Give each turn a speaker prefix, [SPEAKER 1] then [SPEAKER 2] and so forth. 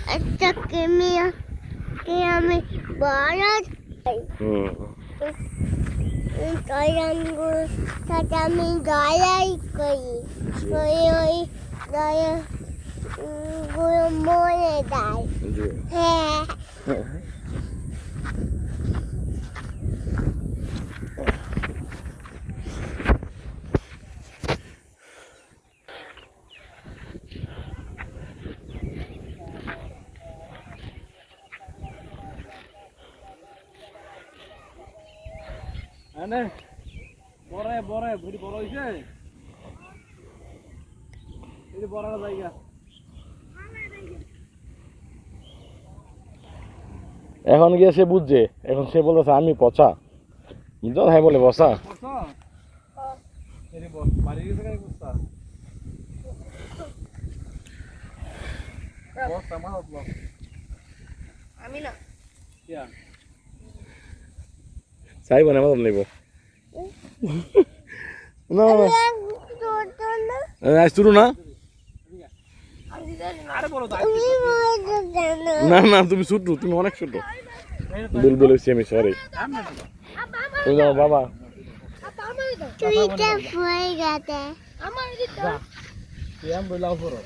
[SPEAKER 1] একটা কে আমি বড় তরঙ্গুলো সাথে আমি গালাই করি ওই গুলো মরে যায় হ্যাঁ
[SPEAKER 2] আনে বড় বড় ভুড়ি বড় হইছে এই বড় জায়গা
[SPEAKER 3] এখন গিয়ে সে বুঝছে এখন সে বলতেছে আমি পচা বুঝছো হ্যাঁ বলে বসা
[SPEAKER 2] বসা এরি বস বাড়ি গেছে কেন বসা বস আমার হলো
[SPEAKER 1] আমি না
[SPEAKER 2] কিয়া
[SPEAKER 3] চাইব না মতন নেব না আজ শুরু না
[SPEAKER 2] আরে বড়
[SPEAKER 3] না না তুমি ছোট তুমি অনেক ছোট ভুল বলেছি আমি সরি তুমি যাও বাবা
[SPEAKER 1] তুই কে ফুয়ে গেছে আমার দিতে
[SPEAKER 2] তুই আম বলাও করো